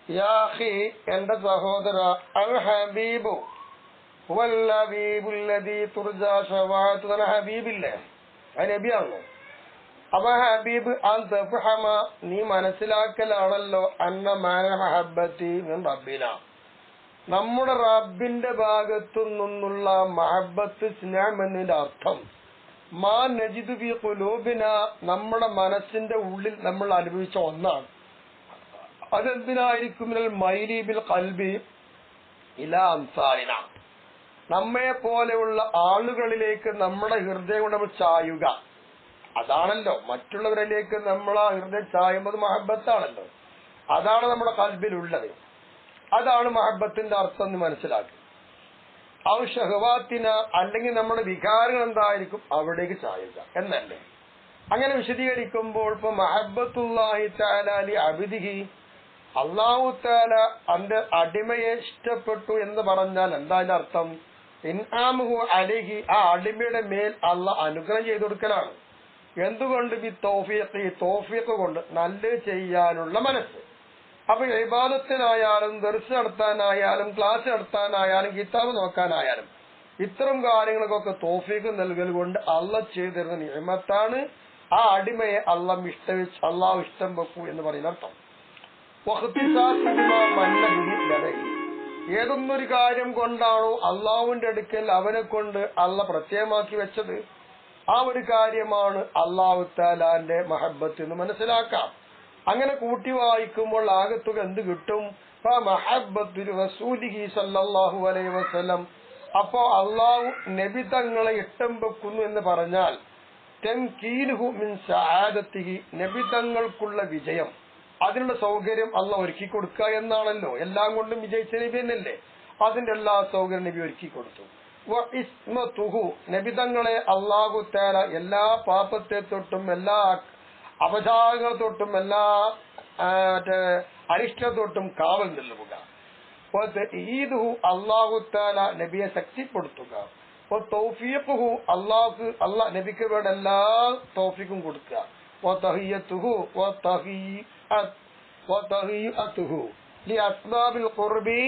യാ അഖി, എന്റെ സഹോദര, അൽ ഹബീബു ഹുവൽ ഹബീബുല്ലദീ തുർജാ ശഫാഅത്തു. അൽ ഹബീബില്ലേ, അത് നബിയാണല്ലോ. അപ്പൊ ഹബീബ് അൻ തഫ്ഹമ, നീ മനസ്സിലാക്കലാണല്ലോ, അന്ന മാന മഹബ്ബത്തി മിൻ റബ്ബിന, നമ്മുടെ റബ്ബിന്റെ ഭാഗത്തു നിന്നുള്ള മഹബ്ബത്ത്, സ്നേഹം എന്നതിന്റെ അർത്ഥം മാ നജിദു ഫീ ഖുലൂബിന, നമ്മുടെ മനസ്സിന്റെ ഉള്ളിൽ നമ്മൾ അനുഭവിച്ച ഒന്നാണ്. അതെന്തിനായിരിക്കും? മിനൽ മൈലി ബിൽ ഖൽബി ഇലാ അംസാലിന, നമ്മെ പോലെയുള്ള ആളുകളിലേക്ക് നമ്മുടെ ഹൃദയം കൊണ്ട് നമ്മൾ ചായുക. അതാണല്ലോ മറ്റുള്ളവരിലേക്ക് നമ്മൾ ആ ഹൃദയം ചായുന്നത് മഹബത്താണല്ലോ. അതാണ് നമ്മുടെ ഖൽബിലുള്ളത്. അതാണ് മഹബത്തിന്റെ അർത്ഥം എന്ന് മനസ്സിലാക്കി. ഔ ഷഹവാത്തിന, അല്ലെങ്കിൽ നമ്മുടെ വികാരങ്ങൾ എന്തായിരിക്കും, അവിടേക്ക് ചായുക എന്നല്ലേ. അങ്ങനെ വിശദീകരിക്കുമ്പോൾ ഇപ്പൊ മഹബത്തുല്ലാഹി തആല ലി അബ്ദിഹി, അല്ലാഹു തആല അവന്റെ അടിമയെ ഇഷ്ടപ്പെട്ടു എന്ന് പറഞ്ഞാൽ എന്താ അതിന്റെ അർത്ഥം? ഇൻആമുഹു അലൈഹി, ആ അടിമയുടെ മേൽ അള്ളാഹ് അനുഗ്രഹം ചെയ്തു കൊടുക്കലാണ്. എന്തുകൊണ്ട്? ബി തൗഫീഖ്, തൗഫീഖ് കൊണ്ട്, നല്ലത് ചെയ്യാനുള്ള മനസ്സ്. അപ്പൊ ഇബാദത്തിനായാലും ദർസ് നടത്താനായാലും ക്ലാസ് നടത്താനായാലും കിതാബ് നോക്കാനായാലും ഇത്തരം കാര്യങ്ങൾക്കൊക്കെ തൗഫീഖ് നൽകൽ കൊണ്ട് അള്ളാഹ് ചെയ്തു തരുന്ന നിഅമത്താണ് ആ അടിമയെ അള്ളാഹു ഇഷ്ടം വെക്കൂ എന്ന് പറയുന്ന അർത്ഥം. ഏതൊന്നൊരു കാര്യം കൊണ്ടാണോ അള്ളാഹുവിന്റെ അടുക്കൽ അവനെ കൊണ്ട് അള്ളാഹ് പ്രത്യേകമാക്കി വെച്ചത്, ആ ഒരു കാര്യമാണ് അല്ലാഹു തആലാന്റെ മഹബ്ബത്ത് എന്ന് മനസ്സിലാക്കാം. അങ്ങനെ കൂട്ടി വായിക്കുമ്പോൾ ആകത്തുക എന്ത് കിട്ടും? മഹബ്ബത്തുൽ റസൂലിഹി സല്ലല്ലാഹു അലൈഹി വസല്ലം. അപ്പോ അള്ളാഹു നബി തങ്ങളെ ഇഷ്ടം വെക്കുന്നു എന്ന് പറഞ്ഞാൽ തംകീനുഹു മിൻ സആദത്തിഹി, നബി തങ്ങൾക്കുള്ള വിജയം, അതിനുള്ള സൗകര്യം അള്ളാഹ് ഒരുക്കി കൊടുക്കുക എന്നാണല്ലോ. എല്ലാം കൊണ്ടും വിജയിച്ച നബി എന്നല്ലേ, അതിന്റെ എല്ലാ സൗകര്യം നബി ഒരുക്കി കൊടുത്തു. നബി തങ്ങളെ അല്ലാഹു തആല എല്ലാ പാപത്തെ തൊട്ടും എല്ലാ അപചാരങ്ങളെ തൊട്ടും എല്ലാ അരിഷ്ടത്തെ തൊട്ടും കാവൽ നൽകുക. അല്ലാഹു തആല നബിയെ ശക്തിപ്പെടുത്തുക. അള്ളാഹ് നബിക്ക് വേണ്ട എല്ലാ തൗഫീഖും കൊടുക്കുക. ലിഅസ്ബാബിൽ ഖുർബി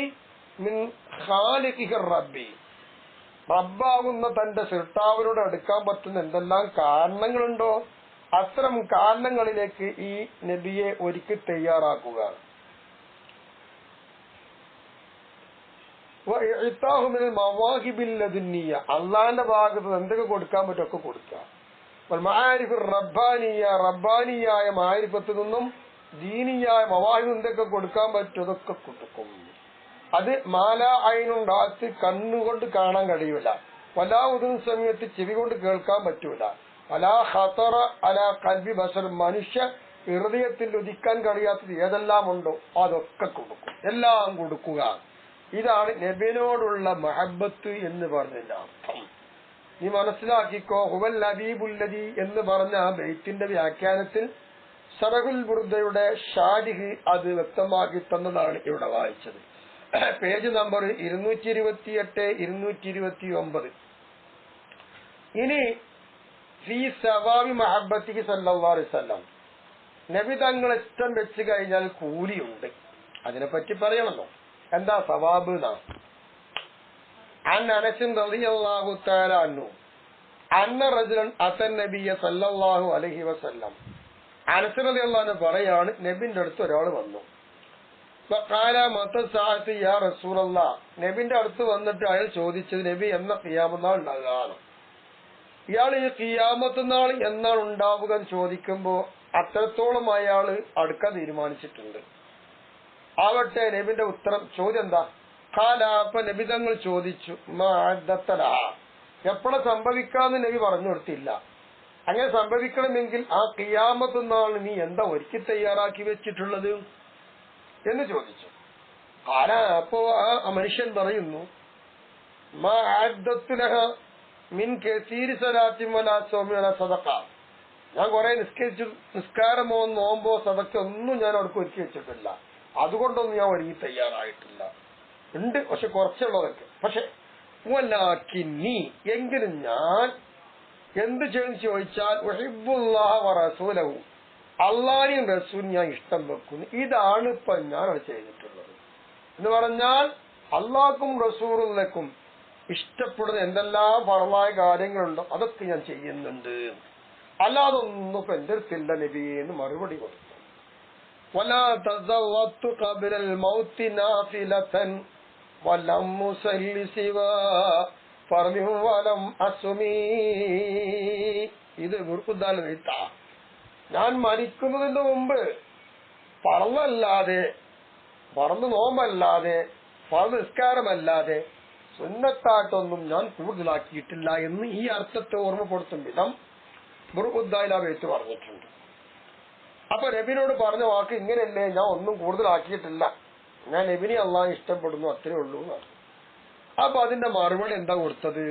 മിൻ ഖാലിഖിർ റബ്ബി, റബ്ബാകുന്ന തന്റെ സൃഷ്ടാവിനോട് അടുക്കാൻ പറ്റുന്ന എന്തെല്ലാം കാരണങ്ങളുണ്ടോ അത്തരം കാരണങ്ങളിലേക്ക് ഈ നബിയെ ഒരുക്കി തയ്യാറാക്കുക. അള്ളാന്റെ ഭാഗത്ത് എന്തൊക്കെ കൊടുക്കാൻ പറ്റും ഒക്കെ കൊടുക്കുക. റബ്ബാനിയായ മാരിഫത്തിൽ നിന്നും ദീനിയായ മവാഹിബ് എന്തൊക്കെ കൊടുക്കാൻ പറ്റും അതൊക്കെ കൊടുക്കും. അത് മാലാ ഐനുണ്ടാത്ത് കണ്ണുകൊണ്ട് കാണാൻ കഴിയൂല, വലാ ഉദുൻ സമയത്ത് ചെവി കൊണ്ട് കേൾക്കാൻ പറ്റൂല, വലാ ഖതറ അലാ ഖൽബി ബശർ, മനുഷ്യ ഹൃദയത്തിൽ ഉദിക്കാൻ കഴിയാത്തത് ഏതെല്ലാം ഉണ്ടോ അതൊക്കെ കൊടുക്കും, എല്ലാം കൊടുക്കുക. ഇതാണ് നബിയോടുള്ള മഹബത്ത് എന്ന് പറഞ്ഞതിന്റെ അർത്ഥം. നീ മനസ്സിലാക്കിക്കോ. ഹുവൽ ഹബീബുല്ലദി എന്ന് പറഞ്ഞ ആ ബൈത്തിന്റെ വ്യാഖ്യാനത്തിൽ ശറഹുൽ ബുർദയുടെ ഷാരിഹ് അത് വ്യക്തമാക്കി തന്നതാണ് ഇവിടെ വായിച്ചത്. Page number 228, 229. ഇനി ഫീ സവാബി മഹബ്ബത്തിഹി സല്ലല്ലാഹു അലൈഹി വസല്ലം, നബി തങ്ങളെ ഇഷ്ടം വെച്ച് കഴിഞ്ഞാൽ കൂലിയുണ്ട്. അതിനെപ്പറ്റി പറയണല്ലോ. എന്താ സവാബ് എന്നാണ്. അൻ അനസ് റളിയല്ലാഹു തആല അൻഹു അന്ന റജുലൻ അത്തൻ നബിയ സല്ലല്ലാഹു അലൈഹി വസല്ലം. അനസ് റളിയല്ലാഹു അൻഹു പറയാണ്, നബിന്റെ അടുത്ത് ഒരാൾ വന്നു. വഖാല മത സഅത്ത് യാ റസൂലല്ലാഹ്, നബിന്റെ അടുത്ത് വന്നിട്ട് അയാൾ ചോദിച്ചത്, നബി എന്ന ഖിയാമത്ത് നാൾ ഉണ്ടാകാണ്. ഇയാൾ ഈ ഖിയാമത്ത് നാൾ എന്നാണ് ഉണ്ടാവുക എന്ന് ചോദിക്കുമ്പോ അത്രത്തോളം അയാൾ അടുക്കാൻ തീരുമാനിച്ചിട്ടുണ്ട്. ആവട്ടെ നബിന്റെ ഉത്തരം ചോദ്യം എന്താ? ഖാല, അപ്പൊ നബി തങ്ങൾ ചോദിച്ചു, എപ്പോഴാ സംഭവിക്കാന്ന് നബി പറഞ്ഞു കൊടുത്തില്ല. അങ്ങനെ സംഭവിക്കണമെങ്കിൽ ആ ഖിയാമത്ത് നാൾ നീ എന്താ ഒരുക്കി തയ്യാറാക്കി വെച്ചിട്ടുള്ളത് എന്ന് ചോദിച്ചു. ഖാല, അപ്പോ ആ മനുഷ്യൻ പറയുന്നു, മിൻ കസീരി സലാത്തിൻ വലാ സൗമി വലാ സദഖ, ഞാൻ കുറെ നിസ്കാരമോ നോമ്പോ സദഖ ഒന്നും ഞാൻ അവർക്ക് ഒരുക്കി വെച്ചിട്ടില്ല, അതുകൊണ്ടൊന്നും ഞാൻ ഒരുങ്ങി തയ്യാറായിട്ടില്ല. ഉണ്ട്, പക്ഷെ കുറച്ചുള്ളതൊക്കെ. പക്ഷെ നീ എങ്കിലും ഞാൻ എന്ത് ചെയ്യുന്നു ചോദിച്ചാൽ ഉഹിബ്ബുല്ലാഹ വ റസൂലഹു, അള്ളാഹിനെയും റസൂലിനെ ഞാൻ ഇഷ്ടം വെക്കുന്നു. ഇതാണ് ഇപ്പൊ ഞാൻ ചെയ്തിട്ടുള്ളത് എന്ന് പറഞ്ഞാൽ അള്ളാഹ്ക്കും റസൂലുള്ളാഹിക്കും ഇഷ്ടപ്പെടുന്ന എന്തെല്ലാം ഫർളായ കാര്യങ്ങളുണ്ടോ അതൊക്കെ ഞാൻ ചെയ്യുന്നുണ്ട്, അല്ലാതെ ഒന്നും ഇപ്പൊ എന്റെ അടുത്തില്ല നബിയെ എന്ന് മറുപടി കൊടുത്തു. വലാ തസവ്വത്തു ഖബലൽ മൗതി നാഫിലതൻ വലം മുസല്ലി സിവാ ഫർമിൻ വലം അസ്മി. ഇത് ഗുർഖുദ്ദാൽ എഴുത്താ. ഞാൻ മരിക്കുന്നതിന് മുമ്പ് ഫർളല്ലാതെ, ഫർള് നോമ്പല്ലാതെ, ഫർള് നിസ്കാരമല്ലാതെ സുന്നത്തായിട്ടൊന്നും ഞാൻ കൂടുതലാക്കിയിട്ടില്ല എന്ന് ഈ അർത്ഥത്തെ ഓർമ്മപ്പെടുത്തും വിധം ഗുർഖുദ്ദാൽ ആ എഴുത്ത് പറഞ്ഞിട്ടുണ്ട്. അപ്പൊ നബിനോട് പറഞ്ഞ വാക്ക് ഇങ്ങനെയല്ലേ, ഞാൻ ഒന്നും കൂടുതലാക്കിയിട്ടില്ല, ഞാൻ നബിനെ അള്ളാഹ് ഇഷ്ടപ്പെടുന്നു, അത്രേ ഉള്ളൂ എന്നാണ്. അപ്പൊ അതിന്റെ മറുപടി എന്താ കൊടുത്തത്?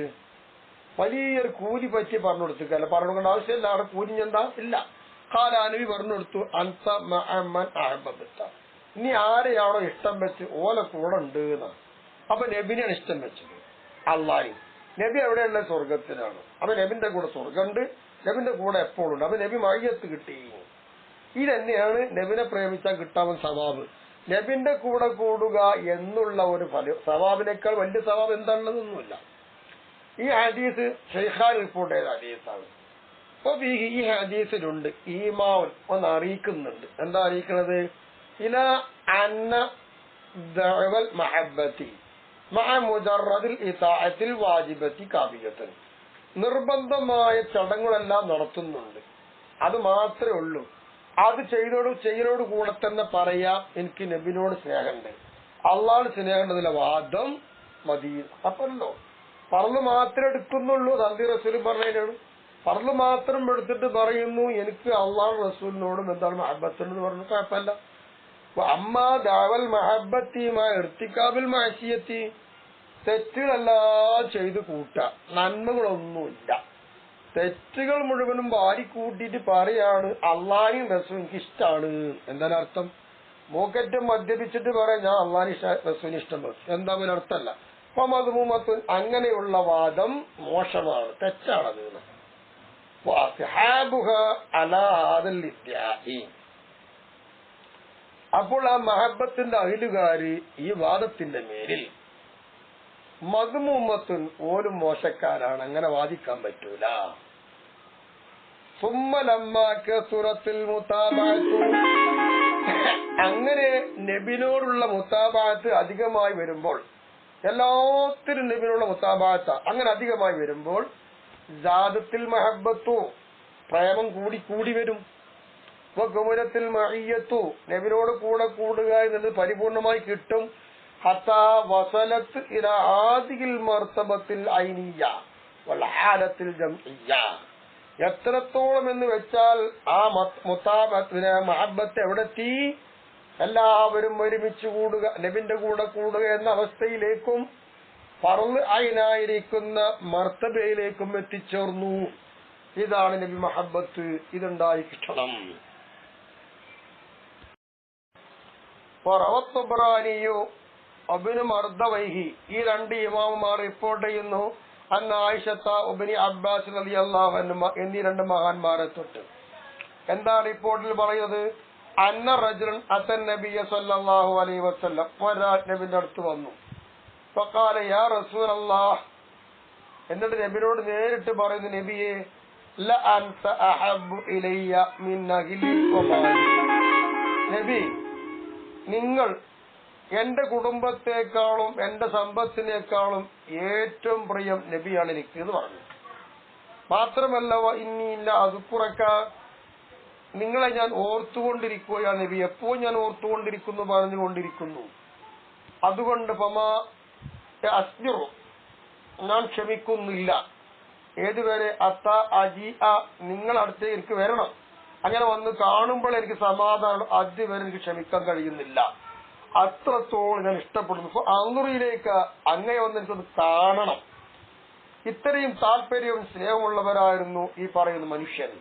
വലിയൊരു കൂലി പറ്റി പറഞ്ഞു കൊടുത്തില്ല, പറഞ്ഞു കൊടുക്കേണ്ട ആവശ്യമില്ല. അവിടെ കൂലി എന്താ ഇല്ല. കാലാനബി പറഞ്ഞു കൊടുത്തു, അൻത മഅമൻ അഹ്ബബ്ത, ഇനി ആരെയാണോ ഇഷ്ടം വെച്ച് ഓല കൂടെ ഉണ്ട് എന്നാണ്. അപ്പൊ നബിനെയാണ് ഇഷ്ടം വെച്ചത്, അള്ളാഹി. നബി എവിടെയുള്ള? സ്വർഗത്തിലാണ്. അപ്പൊ നബിന്റെ കൂടെ സ്വർഗമുണ്ട്, നബിന്റെ കൂടെ എപ്പോഴുണ്ട്. അപ്പൊ നബി മയ്യത്ത് കിട്ടി. ഇതന്നെയാണ് നബിനെ പ്രേമിച്ചാൽ കിട്ടാവുന്ന സവാബ്. നബിന്റെ കൂടെ കൂടുക എന്നുള്ള ഒരു ഫലം, സവാബിനേക്കാൾ വലിയ സവാബ് എന്താണെന്നൊന്നുമില്ല. ഈ ഹദീസ് ഷെയ്ഖാൻ റിപ്പോർട്ട് ചെയ്ത ഹദീസാണ്. അപ്പൊ ഈ ഹദീസിലുണ്ട് ഈമാൻ ഒന്ന് അറിയിക്കുന്നുണ്ട്. എന്താ അറിയിക്കുന്നത്? ഇല അന്ന ദഅവൽ മഹബ്ബതി മഅ മുജറദിൽ ഇതാഅത്തിൽ വാജിബത്തി കാബിയത്തൻ. നിർബന്ധമായ ചടങ്ങുകളെല്ലാം നടത്തുന്നുണ്ട്, അത് മാത്രമേ ഉള്ളൂ. അത് ചെയ്യലോട് കൂടെ തന്നെ പറയാ എനിക്ക് നബിനോട് സ്നേഹമുണ്ട്, അള്ളാഹ് സ്നേഹമുണ്ടതിലെ വാദം മതി. അപ്പല്ലോ പറന്ന് മാത്രമേ എടുക്കുന്നുള്ളൂ. തന്തി റസൂൽ പറഞ്ഞതിനാണ് പറന്ന് മാത്രം എടുത്തിട്ട് പറയുന്നു എനിക്ക് അള്ളാഹ് റസൂലിനോടും എന്താണ് മഹബത്തുണ്ടെന്ന് പറഞ്ഞു, കുഴപ്പമില്ല. അമ്മ ദഅവൽ മഹബത്തി മാ ഇർതികാബിൽ മഅസിയത്തി, തെറ്റുകളെല്ലാം ചെയ്ത് കൂട്ട, നന്മകളൊന്നുമില്ല. തെറ്റുകൾ മുഴുവനും വാരിക്കൂട്ടിയിട്ട് പറയാണ് അള്ളാഹിയും റസൂൽ എനിക്ക് ഇഷ്ടമാണ്. എന്താണ് അർത്ഥം? മൂക്കറ്റം മദ്യപിച്ചിട്ട് പറയാം ഞാൻ അള്ളാഹി റസൂലിന് ഇഷ്ടം വെച്ചു, എന്താ അർത്ഥമല്ല. അപ്പൊ മദ്മൂമത്തുൻ, അങ്ങനെയുള്ള വാദം മോശമാണ്, തെറ്റാണത്. അപ്പോൾ ആ മഹബത്തിന്റെ അഹിലുകാര് ഈ വാദത്തിന്റെ മേലിൽ മദ്മൂമത്തുൻ ഓലും മോശക്കാരാണ്, അങ്ങനെ വാദിക്കാൻ പറ്റൂല. സുറത്തിൽ മുതാബഅത്തു, അങ്ങനെ നബിനോടുള്ള മുതാബഅത്ത് അധികമായി വരുമ്പോൾ, എല്ലാത്തിനും നബിനോടുള്ള മുതാബഅത്ത് അങ്ങനെ അധികമായി വരുമ്പോൾ ജാദത്തിൽ മഹബ്ബത്തു, പ്രേമം കൂടി വരും. ഗൗരത്തിൽ മഅയ്യത്തു, നബിനോട് കൂടെ കൂടുക എന്നത് പരിപൂർണമായി കിട്ടും. ഹത്താ വസലത്ത് ഇലാ ആദിൽ മർത്തബത്തിൽ ഐനിയ്യ വൽ ഹാലത്തിൽ ജംഇയ്യ, എത്രത്തോളം എന്ന് വെച്ചാൽ ആ മുതാബഅത്തിനെ മഹബ്ബത്ത് എവിടെത്തി? എല്ലാവരും ഒരുമിച്ച് കൂടുക, നബിന്റെ കൂടെ കൂടുക എന്ന അവസ്ഥയിലേക്കും ഫർള് ഐനായിരിക്കുന്ന മർത്തബയിലേക്കും എത്തിച്ചേർന്നു. ഇതാണ് നബി മഹബ്ബത്ത്, ഇതുണ്ടായി കിട്ടണം. ഈ രണ്ട് ഇമാമുമാർ റിപ്പോർട്ട് ചെയ്യുന്നു, അന്ന ആയിഷത്ത ഉബ്നി അബ്ബാസ് റളിയല്ലാഹു അൻഹുമ എന്നീ രണ്ട് മഹാന്മാരെ തൊട്ട്. എന്താ റിപ്പോർട്ടിൽ പറയുന്നത്? അന്ന റജുലൻ അത്തൻ നബിയ സല്ലല്ലാഹു അലൈഹി വസല്ലം, ഒരാൾ നബിന്റെ അടുത്ത് വന്നു. ഫഖാല യാ റസൂലല്ലാഹ്, എന്നിട്ട് നബിയോട് നേരിട്ട് പറയുന്നു, നബിയെ ല അൻത അഹബ്ബു ഇലയ്യ മിൻ അഹ്ലി വമാലി, നബി നിങ്ങൾ എന്റെ കുടുംബത്തെക്കാളും എന്റെ സമ്പത്തിനേക്കാളും ഏറ്റവും പ്രിയം നബിയാണ് എനിക്ക് എന്ന് പറഞ്ഞു. മാത്രമല്ല ഇന്നില്ല അതുക്കുറക്ക, നിങ്ങളെ ഞാൻ ഓർത്തുകൊണ്ടിരിക്കുകയാണ് നബി, എപ്പോഴും ഞാൻ ഓർത്തുകൊണ്ടിരിക്കുന്നു, പറഞ്ഞുകൊണ്ടിരിക്കുന്നു. അതുകൊണ്ട് ഫമാ അസ്ബിറു, ഞാൻ ക്ഷമിക്കുന്നില്ല. ഏതുവരെ? അത്ത അജി അ, നിങ്ങൾ അടുത്ത് എനിക്ക് വരണം, അങ്ങനെ വന്ന് കാണുമ്പോൾ എനിക്ക് സമാധാനം, അതുവരെ എനിക്ക് ക്ഷമിക്കാൻ കഴിയുന്നില്ല. അത്രത്തോളം ഞാൻ ഇഷ്ടപ്പെടുന്നു. അന്നുറിയിലേക്ക് അങ്ങേ വന്ന് എനിക്കൊന്ന് കാണണം. ഇത്രയും താല്പര്യവും സ്നേഹമുള്ളവരായിരുന്നു ഈ പറയുന്ന മനുഷ്യൻ.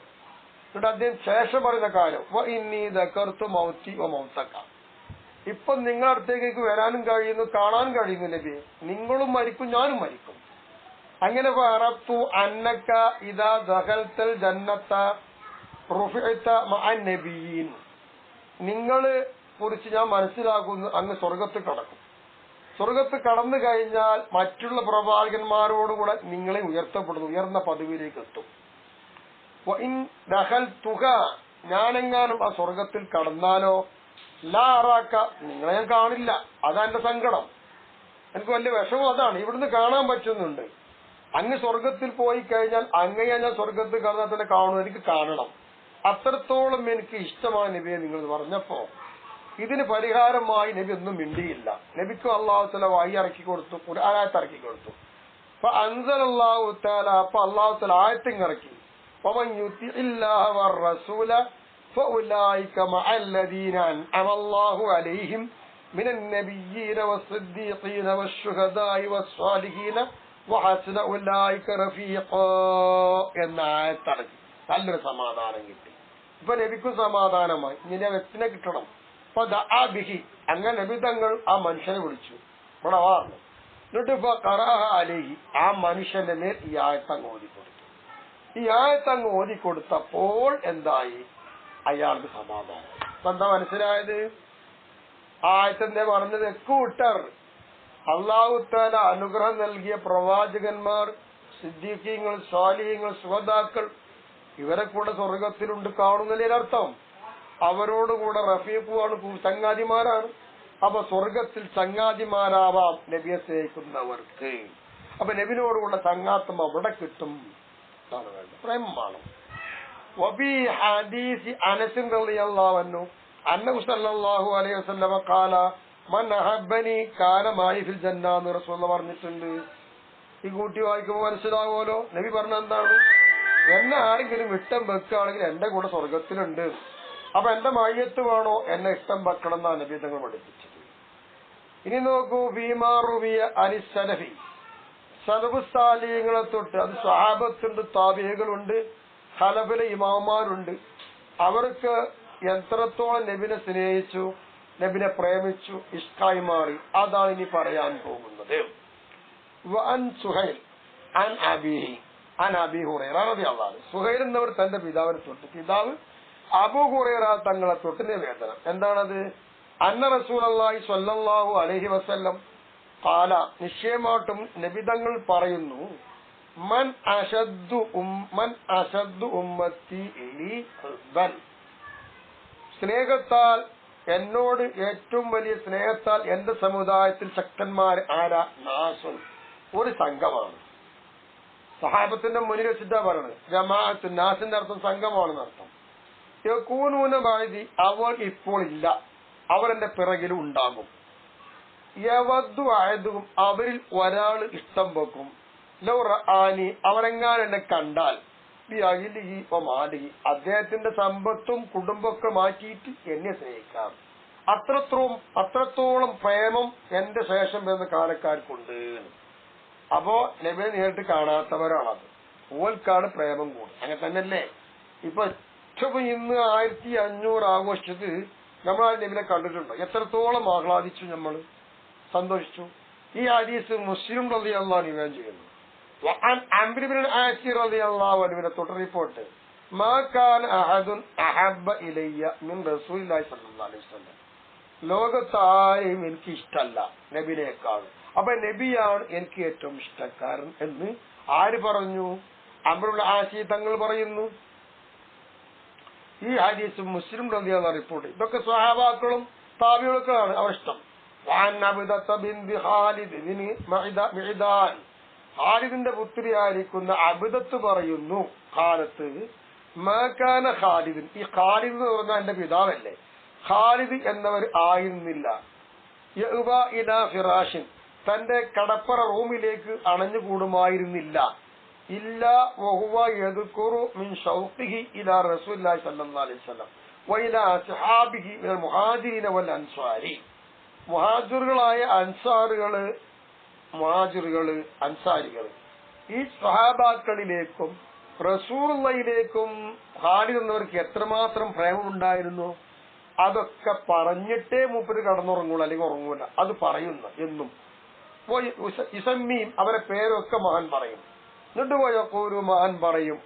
എന്നിട്ട് അദ്ദേഹം ശേഷം പറയുന്ന കാര്യം, ഇപ്പൊ നിങ്ങളുടെ അടുത്തേക്ക് വരാനും കഴിയുന്നു, കാണാനും കഴിയുന്നു നബി, നിങ്ങളും മരിക്കും ഞാനും മരിക്കും. അങ്ങനെ അറത്തു അന്നക്ക ഇദാ ദഖൽതൽ ജന്നത്ത, റുഫിഅത മഅൻ നബിയീൻ, നിങ്ങളെ കുറിച്ച് ഞാൻ മനസ്സിലാക്കുന്നു അങ്ങ് സ്വർഗത്തിൽ കടക്കും. സ്വർഗത്ത് കടന്നു കഴിഞ്ഞാൽ മറ്റുള്ള പ്രവാചകന്മാരോടുകൂടെ നിങ്ങളെ ഉയർത്തപ്പെടുന്നു, ഉയർന്ന പദവിയിലേക്ക് എത്തും. ഞാനെങ്ങാനും ആ സ്വർഗത്തിൽ കടന്നാലോ ലാ അറാക്ക, നിങ്ങളെ ഞാൻ കാണില്ല. അതാ എന്റെ സങ്കടം, എനിക്ക് വലിയ വിഷമം അതാണ്. ഇവിടുന്ന് കാണാൻ പറ്റുന്നുണ്ട്. അങ്ങ് സ്വർഗത്തിൽ പോയി കഴിഞ്ഞാൽ അങ്ങയെ ഞാൻ സ്വർഗത്തിൽ കടന്നാൽ തന്നെ കാണും, എനിക്ക് കാണണം. അത്രത്തോളം എനിക്ക് ഇഷ്ടമാണ് നബിയെ നിങ്ങൾ പറഞ്ഞപ്പോ ഇതിന് പരിഹാരമായി നബി ഒന്നും മിണ്ടിയില്ല. നബിക്കും അള്ളാഹു തആല വഹി ഇറക്കി കൊടുത്തു, ഖുർആനായത്ത് ഇറക്കി കൊടുത്തു. അപ്പൊ അൻസലല്ലാഹു തആല, അപ്പൊ അള്ളാഹു തആല ആയത്ത് ഇറക്കി, വമൻ യുതിഇല്ലാഹ വറസൂല ഫഉലൈക മഅല്ലദീന അൻഅമല്ലാഹു അലൈഹിം മിനൻ നബിയ്യീന വസ്സിദ്ദീഖീന വശുഹദാഇ വസ്സാലിഹീന വഹസന ഉലൈക റഫീഖാ എന്ന ആയത്ത് ഇറക്കി. നല്ലൊരു സമാധാനം കിട്ടി. ഇപ്പൊ നബിക്കും സമാധാനമായി. ഇനി ആ വ്യക്തിനെ കിട്ടണം. അപ്പൊ ദഅബിഹി, അങ്ങനെ നബി തങ്ങൾ ആ മനുഷ്യനെ വിളിച്ചു, ഇവിടെ വാ. എന്നിട്ട് ഇപ്പൊ ഖറഅഹ അലൈഹി, ആ മനുഷ്യന്റെ മേൽ ഈ ആയത്തങ്ങ് ഓതിക്കൊടുത്തു. ഈ ആയത്തങ്ങ് ഓതിക്കൊടുത്തപ്പോൾ എന്തായി? അയാൾക്ക് സമാധാനം. ഇപ്പൊ എന്താ മനസ്സിലായത്? ആയത്തന്നെ പറഞ്ഞത്, കൂട്ടർ അല്ലാഹു തആല അനുഗ്രഹം നൽകിയ പ്രവാചകന്മാർ, സിദ്ദീഖീങ്ങൾ, സ്വാലിഹീങ്ങൾ, സുഹദാക്കൾ, ഇവരെ കൂടെ സ്വർഗത്തിലുണ്ട് കാണുന്നതിന്റെ അർത്ഥം അവരോടുകൂടെ റഫീഖുമാണ്, ചങ്ങാതിമാരാണ്. അപ്പൊ സ്വർഗത്തിൽ ചങ്ങാതിമാരാവാം നബിയെ സ്നേഹിക്കുന്നവർക്ക്. അപ്പൊ നബിനോടുകൂടെ ചങ്ങാത്തം അവിടെ കിട്ടും. അതാണ് വേണ്ടത്, പ്രേമമാണ്. വബി ഹദീസി അനസ് റളിയല്ലാഹു അൻഹു അന്നഹു സല്ലല്ലാഹു അലൈഹി വസല്ലം ഖാല മൻ അഹബ്ബനി കാന മാഇ ഫിൽ ജന്ന എന്ന് റസൂലുള്ളാഹി പറഞ്ഞിട്ടുണ്ട്. ഈ കൂട്ടി വായിക്കുമ്പോൾ മനസ്സിലാവുമല്ലോ. നബി പറഞ്ഞ എന്താണ്? എന്നെ ആരെങ്കിലും ഇഷ്ടം വെക്കുകയാണെങ്കിൽ എന്റെ കൂടെ സ്വർഗത്തിലുണ്ട്. അപ്പൊ എന്റെ മയ്യത്ത് വേണോ? എന്നെ ഇഷ്ടം വെക്കണം എന്നാണ് നബി തങ്ങൾ പഠിപ്പിച്ചത്. ഇനി നോക്കൂ, ഫീമാറുവിയ അനിസലഫി, സലഫു സാലിഹ്യങ്ങളെ തൊട്ട്, അത് സ്വഹാബത്തുണ്ട്, താബിഈകളുണ്ട്, ഖലഫിലെ ഇമാമാരുണ്ട്. അവർക്ക് എത്രത്തോളം നബിനെ സ്നേഹിച്ചു, നബിനെ പ്രേമിച്ചു, ഇഷ്കായി മാറി. അതാണ് ഇനി പറയാൻ പോകുന്നത്. വഅൻ സുഹൈൽ അൻ അബീഹി അൻ അബീ ഹുറൈറ റളിയല്ലാഹു അൻഹു, സുഹൈൽ എന്നവർ തന്റെ പിതാവിനെ തൊട്ട്, പിതാവ് അബൂ ഹുറൈറ തങ്ങളെ തൊട്ട് നിവേദനം. എന്താണത്? അന്ന റസൂലുള്ളാഹി സ്വല്ലല്ലാഹു അലൈഹി വസല്ലം ഖാല, നിശ്ചയമായിട്ടും നബിതങ്ങൾ പറയുന്നു, മൻ അശദ്ദു ഉമ്മത്തി ലി ഹുബ്ബൻ, സ്നേഹത്താൽ എന്നോട് ഏറ്റവും വലിയ സ്നേഹത്താൽ എന്റെ സമുദായത്തിൽ ശക്തന്മാർ ആരാ? നാസുൻ, ഒരു സംഘമാണ്. സഹാബത്തിന്റെ മുന്നിൽ വെച്ചിട്ടാ പറയുന്നത്. ജമാഅത്ത്, നാസിന്റെ അർത്ഥം സംഘമാണെന്ന് അർത്ഥം. യകൂനൂന ബഅദി, അവർ ഇപ്പോൾ ഇല്ല, അവർ എന്റെ പിറകിലും ഉണ്ടാകും. യവദ്ദു അഹദുഹും, അവരിൽ ഒരാൾ ഇഷ്ടം വെക്കും, ലൗ റആനി, അവരെങ്ങാൻ എന്നെ കണ്ടാൽ, ബിഅഹ്ലിഹി വമാലിഹി, അദ്ദേഹത്തിന്റെ സമ്പത്തും കുടുംബമൊക്കെ മാറ്റിയിട്ട് എന്നെ സ്നേഹിക്കാം. അത്രത്തോളം പ്രേമം എന്റെ ശേഷം വരുന്ന കാലക്കാർക്കുണ്ട്. അപ്പോ നബിയെ നേരിട്ട് കാണാത്തവരാണത്, ഓൽക്കാണ് പ്രേമം കൂടും. അങ്ങനെ തന്നെയല്ലേ? ഇപ്പൊ ഇന്ന് 1500 ആഘോഷിച്ചത് നമ്മൾ ആ നബിനെ കണ്ടിട്ടുണ്ടോ? എത്രത്തോളം ആഹ്ലാദിച്ചു, നമ്മൾ സന്തോഷിച്ചു. ഈ ഹദീസ് മുസ്ലിം റളിയല്ലാഹു അൻഹു നിവേദനം ചെയ്യുന്നു. അംർ ഇബ്നു ആസിർ റളിയല്ലാഹു അൻഹുവിനെ തൊട്ട് റിപ്പോർട്ട്, മാ കാന അഹദുൻ അഹബ്ബ ഇലയ്യ മിൻ റസൂലില്ലാഹി സ്വല്ലല്ലാഹു അലൈഹി വസല്ലം, ലോകത്താരെയും എനിക്ക് ഇഷ്ടമല്ല നബിനേക്കാൾ. അപ്പൊ നബിയാണ് എനിക്ക് ഏറ്റവും ഇഷ്ടക്കാരൻ എന്ന് ആര് പറഞ്ഞു? അംർ ഇബ്നു ആസിർ തങ്ങൾ പറയുന്നു. ഈ ഹദീസ് മുസ്ലിം റളിയല്ലാഹു അൻഹു റിപ്പോർട്ട്. ഇതൊക്കെ സ്വഹാബാക്കളും താബിഈകളുമാണ് അവർ ഇഷ്ടം. ഖാലിദിന്റെ പുത്രിയായിരിക്കുന്ന അബ്ദത്ത് പറയുന്നു, ഖാലത്ത് മാകാന ഖാലിദ്, ഈ ഖാലിദ് എന്ന് പറഞ്ഞാൽ എന്റെ പിതാവല്ലേ, ഖാലിദ് എന്നവർ ആയിരുന്നില്ല യഅ്വ ഇലാ ഫിറാഷിൻ, തന്റെ കടപ്പറ റൂമിലേക്ക് അണഞ്ഞുകൂടുമായിരുന്നില്ല, ഇല്ല വഹുവ യദ്കുറു മിൻ ഷൗഖിഹി ഇലാ റസൂലില്ലാഹി സ്വല്ലല്ലാഹു അലൈഹി വസല്ലം വഇലാ അസ്ഹാബിഹി മിനൽ മുഹാജിരീന വൽ അൻസാരി, മുഹാജിറുകളായ അൻസാരികൾ ഈ സ്വഹാബാക്കളിലേക്കും റസൂലുള്ളാഹിയിലേക്കും ഖാലിദ് എന്നവർക്ക് എത്രമാത്രം പ്രേമമുണ്ടായിരുന്നു, അതൊക്കെ പറഞ്ഞിട്ടേ മൂപ്പര് കടന്നുറങ്ങുള്ളൂ, അല്ലെങ്കിൽ ഉറങ്ങൂല. അത് പറയുന്ന എന്നും ഇസമ്മീം, അവരെ പേരൊക്കെ മഹാൻ പറയും. എന്നിട്ട് പോയ ഒരു മഹാൻ പറയും,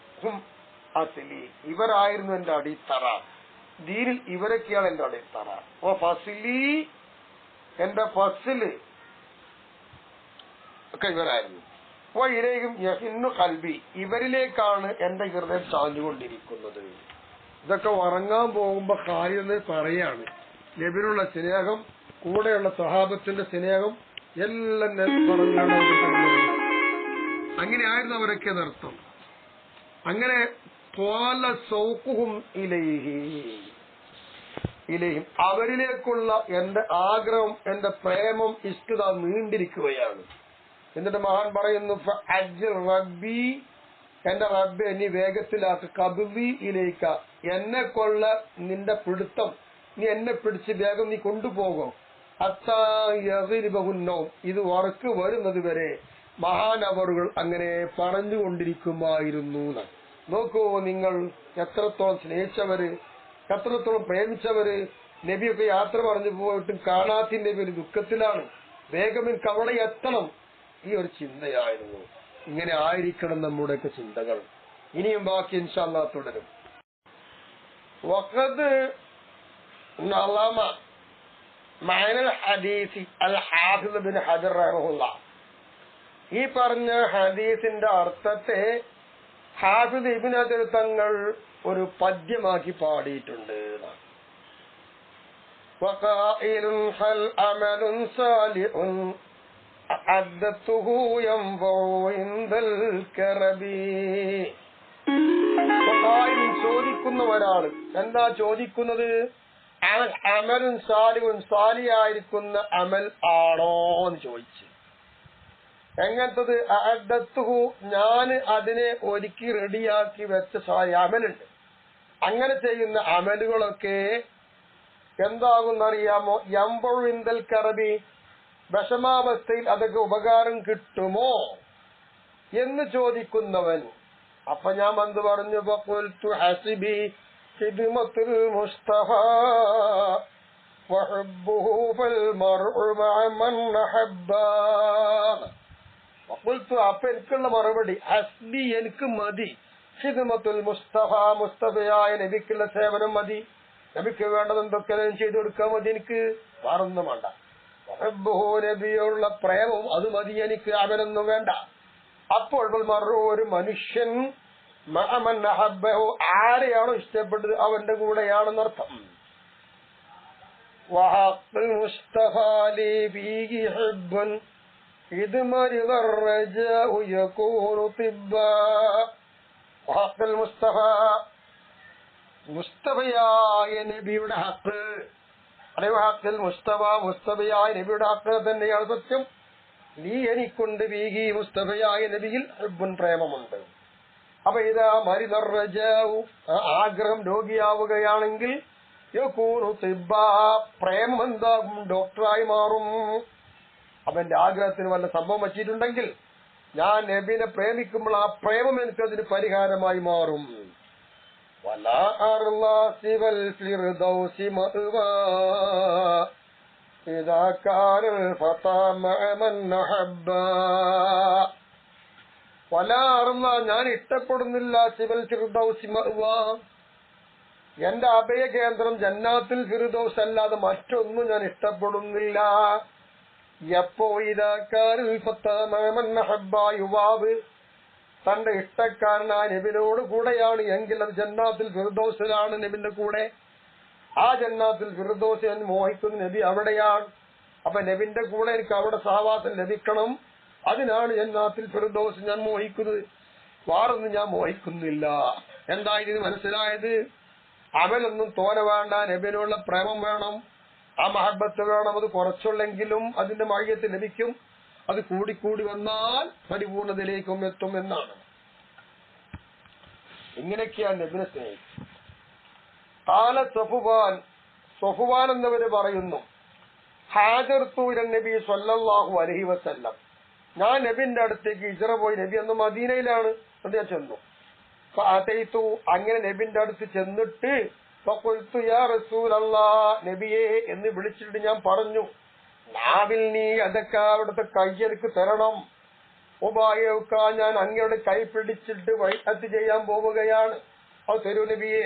അസ്ലി, ഇവരായിരുന്നു എന്റെ അടിത്തറ. ദീനിൽ ഇവരൊക്കെയാണ് എന്റെ അടിത്തറ. ഫസ്ലി, എന്റെ ഫസ്ല് ഒക്കെ ഇവരായിരുന്നു. ഇലയും യഹിന്നു കൽബി, ഇവരിലേക്കാണ് എന്റെ ഹൃദയം ചാഞ്ഞുകൊണ്ടിരിക്കുന്നത്. ഇതൊക്കെ ഉറങ്ങാൻ പോകുമ്പോ കാര്യം പറയാണ്. നബിയുള്ള സ്നേഹം, കൂടെയുള്ള സ്വഹാബത്തിന്റെ സ്നേഹം എല്ലാം പറഞ്ഞാണ്. അങ്ങനെ ആയിരുന്നു അവരൊക്കെ നൃത്തം. അങ്ങനെ ഇലയും അവരിലേക്കുള്ള എന്റെ ആഗ്രഹം, എന്റെ പ്രേമം, ഇഷ്ടത നീണ്ടിരിക്കുകയാണ്. എന്നിട്ട് മഹാൻ പറയുന്നു, റബ്ബി, എന്റെ റബ്ബെ നീ വേഗത്തിലാക്ക്, കബിലി ഇലേക്ക, എന്നെ കൊള്ള നിന്റെ പിടുത്തം, നീ എന്നെ പിടിച്ച് വേഗം നീ കൊണ്ടുപോകും. അത്താഹുന്നവും, ഇത് ഉറക്ക് വരുന്നത് വരെ മഹാനവറുകൾ അങ്ങനെ പറഞ്ഞുകൊണ്ടിരിക്കുമായിരുന്നു. നോക്കൂ നിങ്ങൾ, എത്രത്തോളം സ്നേഹിച്ചവര്, എത്രത്തോളം പ്രേമിച്ചവര്. നബിയൊക്കെ യാത്ര പറഞ്ഞു പോയിട്ടും കാണാത്ത നബി ഒരു ദുഃഖത്തിലാണ്. വേഗം എനിക്ക് അവിടെ എത്തണം, ഈ ഒരു ചിന്തയായിരുന്നു. ഇങ്ങനെ ആയിരിക്കണം നമ്മുടെയൊക്കെ ചിന്തകൾ. ഇനിയും ബാക്കി ഇൻഷാ അല്ലാഹ് തുടരും. വഖദ് നളമ മഅനൽ ഹദീസ് അൽ ഹാഫിദ് ഇബ്നു ഹജർ റഹിമഹുല്ലാഹ്, ഈ പറഞ്ഞ ഹദീസിന്റെ അർത്ഥത്തെ ഹാഫിദ് ഇബ്നു ഹജർ തങ്ങൾ ഒരു പദ്യമാക്കി പാടിയിട്ടുണ്ട്. വഖായിലുൻ ഹൽ അമലുൻ സാലിഹുൻ അഅദ്ദതുഹു യൻഫഉ ഇൻദൽ കറബി. വഖായിലുൻ, ചോദിക്കുന്ന ഒരാൾ. എന്താ ചോദിക്കുന്നത്? അമലുൻ സാലിഹുൻ, സാലിയായിരിക്കുന്ന അമൽ ആണോ എന്ന് ചോദിച്ചു. എങ്ങനത്തത്? അഅദ്ദതുഹു, ഞാൻ അതിനെ ഒരുക്കി റെഡിയാക്കി വെച്ച അമലുണ്ട്. അങ്ങനെ ചെയ്യുന്ന അമലുകളൊക്കെ എന്താകുന്നറിയാമോ? യൻഫഉ ഇൻദൽ കറബി, വിഷമാവസ്ഥയിൽ അതൊക്കെ ഉപകാരം കിട്ടുമോ എന്ന് ചോദിക്കുന്നവൻ. അപ്പൊ ഞാൻ എന്ത് പറഞ്ഞു? ഫഖുൽതു ഹസ്ബി ഖിദ്മത്തുൽ മുസ്തഫ വഹബ്ബുഹു ഫൽ മർഉ മഅ മൻ അഹബ്ബ. ഫഖുൽതു, അപ്പൊ എനിക്കുള്ള മറുപടി, ഹസ്ബി, എനിക്ക് മതി, ഖിദ്മത്തുൽ മുസ്തഫ, മുസ്തഫയായ നബിക്കുള്ള സേവനം മതി. നബിക്ക് വേണ്ടത് എന്തൊക്കെ ചെയ്തു കൊടുക്കാൻ മതി, എനിക്ക് വേറൊന്നും വേണ്ട. നബിയുള്ള പ്രേമവും അത് മതി എനിക്ക്, അവനൊന്നും വേണ്ട. അപ്പോൾ ഒരു മനുഷ്യൻ ആരെയാണോ ഇഷ്ടപ്പെട്ടത് അവന്റെ കൂടെയാണെന്നർത്ഥം. മുസ്തഫയായ നബിയുടെ ഹക്ക്, ഹക്കിൽ മുസ്തഫ, മുസ്തഫയായ നബിയുടെ ഹക്ക് തന്നെയാണ് സത്യം. നീ എനിക്കുണ്ട് ബീഗി, മുസ്തഫയായ നബിയിൽ ഹുബ്ബുൻ, പ്രേമമുണ്ട്. അപ്പൊ ഇതാ മരിദർജാവു, ആഗ്രഹം രോഗിയാവുകയാണെങ്കിൽ യകൂനു തിബ്ബ, പ്രേമം എന്താകും? ഡോക്ടറായി മാറും. അവന്റെ ആഗ്രഹത്തിന് വല്ല സംഭവം വച്ചിട്ടുണ്ടെങ്കിൽ ഞാൻ നബിനെ പ്രേമിക്കുമ്പോൾ ആ പ്രേമം എനിക്കതിന് പരിഹാരമായി മാറും. വലാ അർളാ സിവൽ ഫിർദൗസി മഅവാ ഇദാ കാനൽ ഫതാ മഅ മൻ അഹബ്ബാ. വലാ അർളാ, ഞാൻ ഇഷ്ടപ്പെടുന്നില്ല, സിവൽ ഫിർദൗസി മഅവാ, എന്റെ അഭയ കേന്ദ്രം ജന്നാത്തുൽ ഫിർദൗസ് അല്ലാതെ മറ്റൊന്നും ഞാൻ ഇഷ്ടപ്പെടുന്നില്ല. എപ്പോ? ഇദാ കാനൽ ഫതാ മഅ മൻ അഹബ്ബാ, യുവാവ് തന്റെ ഇഷ്ടക്കാരനായ നബിനോട് കൂടെയാണ് എങ്കിൽ അത് ജന്നാത്തുൽ ഫിർദൗസിലാണ്, നബിന്റെ കൂടെ. ആ ജന്നാത്തുൽ ഫിർദൗസ് ഞാൻ മോഹിക്കുന്ന നബി അവിടെയാണ്. അപ്പൊ നബിന്റെ കൂടെ എനിക്ക് അവിടെ സഹവാസം ലഭിക്കണം. അതിനാണ് ജന്നാത്തുൽ ഫിർദൗസ് ഞാൻ മോഹിക്കുന്നത്, വേറൊന്നും ഞാൻ മോഹിക്കുന്നില്ല. എന്തായിരുന്നു മനസ്സിലായത്? അമലൊന്നും തോന വേണ്ട, നബിനുള്ള പ്രേമം വേണം, ആ മഹബത്ത് വേണം. അത് കുറച്ചുള്ളെങ്കിലും അതിന്റെ മഴയത്ത് ലഭിക്കും. അത് കൂടിക്കൂടി വന്നാൽ പരിപൂർണതയിലേക്കും എത്തും എന്നാണ്. ഇങ്ങനെയൊക്കെയാണ് നബിനെ സ്നേഹിച്ചത്. കാല സഫുവാൻ, സഫുവാൻ എന്നവര് പറയുന്നു, ഹാജർത്തു ഇലൻ നബി സ്വല്ലല്ലാഹു അലൈഹി വസല്ലം, ഞാൻ നബിന്റെ അടുത്തേക്ക് ഹിജ്റ പോയി. നബി അന്ന് മദീനയിലാണ്, അത് ഞാൻ ചെന്നു. ഫഅതൈതു, അങ്ങനെ നബിന്റെ അടുത്ത് ചെന്നിട്ട് ഫഖുൽതു യാ റസൂലല്ലാഹ്, നബിയെ എന്ന് വിളിച്ചിട്ട് ഞാൻ പറഞ്ഞു, നാവിൽ നീ അതൊക്കെ അവിടുത്തെ കയ്യെടുക്ക് തരണം. ഉപായക്കാൻ, ഞാൻ അങ്ങയുടെ കൈ പിടിച്ചിട്ട് വൈഅത്ത് ചെയ്യാൻ പോവുകയാണ്. അത് തരൂ നബിയെ.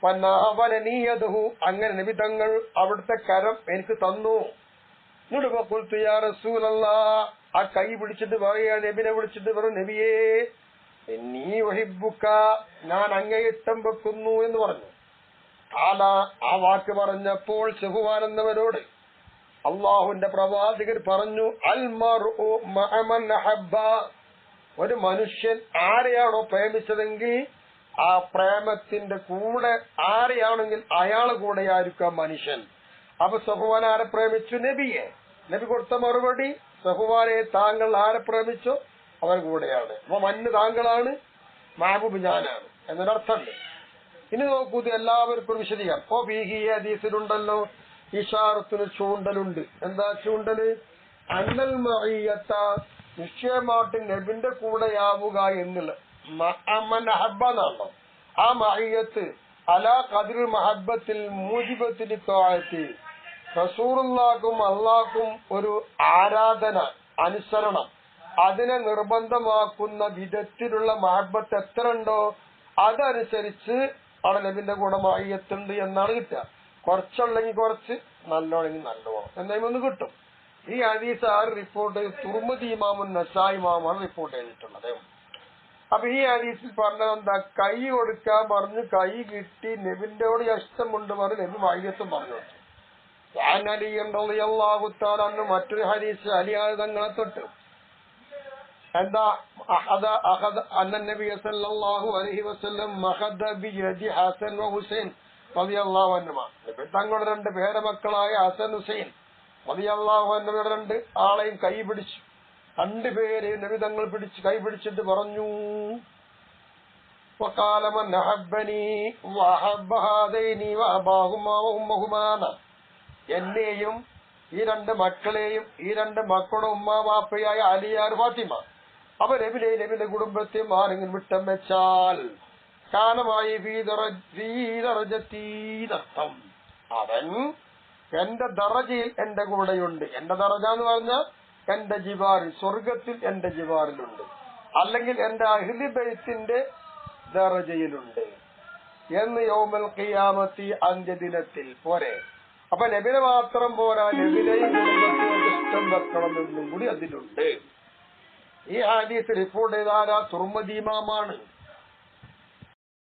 പന്നാവനീയതഹു, അങ്ങനെ നബി തങ്ങൾ അവിടുത്തെ കരം എനിക്ക് തന്നു. നുടുബക്കുൽത്തു യാ റസൂലല്ലാഹ്, ആ കൈ പിടിച്ചിട്ട് പറയാ, നബിനെ വിളിച്ചിട്ട് പറയും, നബിയേ നീ വഹിബുക്ക, ഞാൻ അങ്ങയെ ഇഷ്ടം വെക്കുന്നു എന്ന് പറഞ്ഞു. ആ വാക്ക് പറഞ്ഞപ്പോൾ സഫ്വാൻ എന്നവരോട് അള്ളാഹുവിന്റെ പ്രവാചകർ പറഞ്ഞു, അൽ മർഉ മഅ മൻ അഹബ്ബ, ഒരു മനുഷ്യൻ ആരെയാണോ പ്രേമിച്ചതെങ്കിൽ ആ പ്രേമത്തിന്റെ കൂടെ ആരെയാണെങ്കിൽ അയാളെ കൂടെയായിരിക്കും മനുഷ്യൻ. അപ്പൊ സഫ്വാൻ ആരെ പ്രേമിച്ചു? നബിയെ. നബി കൊടുത്ത മറുപടി, സഫ്വാനെ താങ്കൾ ആരെ പ്രേമിച്ചോ അവർ കൂടെയാണ്. അപ്പൊ മഞ്ഞ് താങ്കളാണ്, മഹബൂബ് ഞാനാണ് എന്നൊരർത്ഥമുണ്ട്. ഇനി നോക്കൂ, ഇത് എല്ലാവർക്കും വിശദീകരിക്കാം. ഓ ബീഹി ഹദീസിലുണ്ടല്ലോ ഇഷാറത്തിന് ചൂണ്ടലുണ്ട്. എന്താ ചൂണ്ടല്? അന്നൽ മഅയ്യത്ത, നിശ്ചയമായിട്ട് നബിന്റെ കൂടെയാവുക എന്നുള്ള മഅമൻ അഹബ്ബ എന്നാണല്ലോ. ആ മഅയ്യത്ത് അലാ ഖദ്രി മഹബ്ബത്തിൽ മൂജിബത്തിൽ ത്വാഅത്തി, റസൂലുള്ളാഹിക്കും അല്ലാഹുക്കും ഒരു ആരാധന, അനുസരണം, അതിനെ നിർബന്ധമാക്കുന്ന വിധത്തിലുള്ള മഹബ്ബത്ത് എത്ര ഉണ്ടോ അതനുസരിച്ച് അവിടെ നബിന്റെ കൂടെ മഅയ്യത്തുണ്ട് എന്നാണ് കിട്ടുക. കുറച്ചുള്ളെങ്കിൽ കുറച്ച്, നല്ലോണെങ്കിൽ നല്ലോണം എന്നൊന്ന് കിട്ടും. ഈ ഹദീസ് ആര് റിപ്പോർട്ട് ചെയ്ത്? തുർമുദി ഇമാമുൻ നസായി ഇമാമാണ് റിപ്പോർട്ട് ചെയ്തിട്ടുള്ളത്. അപ്പൊ ഈ ഹദീസിൽ പറഞ്ഞത് എന്താ? കൈ കൊടുക്കാൻ പറഞ്ഞു, കൈ കിട്ടി, നബിന്റെയോട് ഇഷ്ടമുണ്ട് പറഞ്ഞു, നബി മഅയ്യത്തും പറഞ്ഞു. റളിയല്ലാഹു തആല അൻഹു മറ്റൊരു ഹദീസ് അലിയായ തങ്ങളെ തൊട്ട് എന്താ നബി സല്ലല്ലാഹു അലൈഹി വസല്ലം മഖദ ബിയദി ഹസൻ വ ഹുസൈൻ റളിയല്ലാഹു അൻഹുമാ, നബി തങ്ങളുടെ രണ്ട് പേരമക്കളായ ഹസൻ ഹുസൈൻ റളിയല്ലാഹു അൻഹുയുടെ രണ്ട് ആളെയും കൈ പിടിച്ചു. രണ്ടുപേരെയും നബി തങ്ങൾ കൈ പിടിച്ചിട്ട് പറഞ്ഞു, വഖാല മൻ അഹബ്ബനി വഅഹബ്ബ ഹാദൈനി വഅബാഹുമാ വഉമ്മഹുമാ, എന്നെയും ഈ രണ്ട് മക്കളെയും ഈ രണ്ട് മക്കളുടെ ഉമ്മ വാപ്പയായ അലിയാർ ഫാത്തിമ, അപ്പൊ നബിന്റെ കുടുംബത്തെ ആരെങ്കിലും വിട്ടം വെച്ചാൽ കാനമായി വീതറജത്തീതർത്ഥം, അവൻ എന്റെ ദറജയിൽ എന്റെ കൂടെയുണ്ട്. എന്റെ ദറജ എന്ന് പറഞ്ഞാൽ എന്റെ ജിവാറിൽ, സ്വർഗത്തിൽ എന്റെ ജിവാറിലുണ്ട്, അല്ലെങ്കിൽ എന്റെ അഹ്ലി ബൈത്തിന്റെ ദറജയിലുണ്ട് എന്ന് യൗമൽ ഖിയാമത്തി, അന്ത്യദിനത്തിൽ. പോരെ? അപ്പൊ നബിനെ മാത്രം പോരാ, നബിനെയും കുടുംബത്തിനോട് ഇഷ്ടം വെക്കണമെന്നും കൂടി അതിലുണ്ട്. ഈ ഹദീസ് റിപ്പോർട്ട് ചെയ്താൽ തുർമുദി ഇമാമാണ്.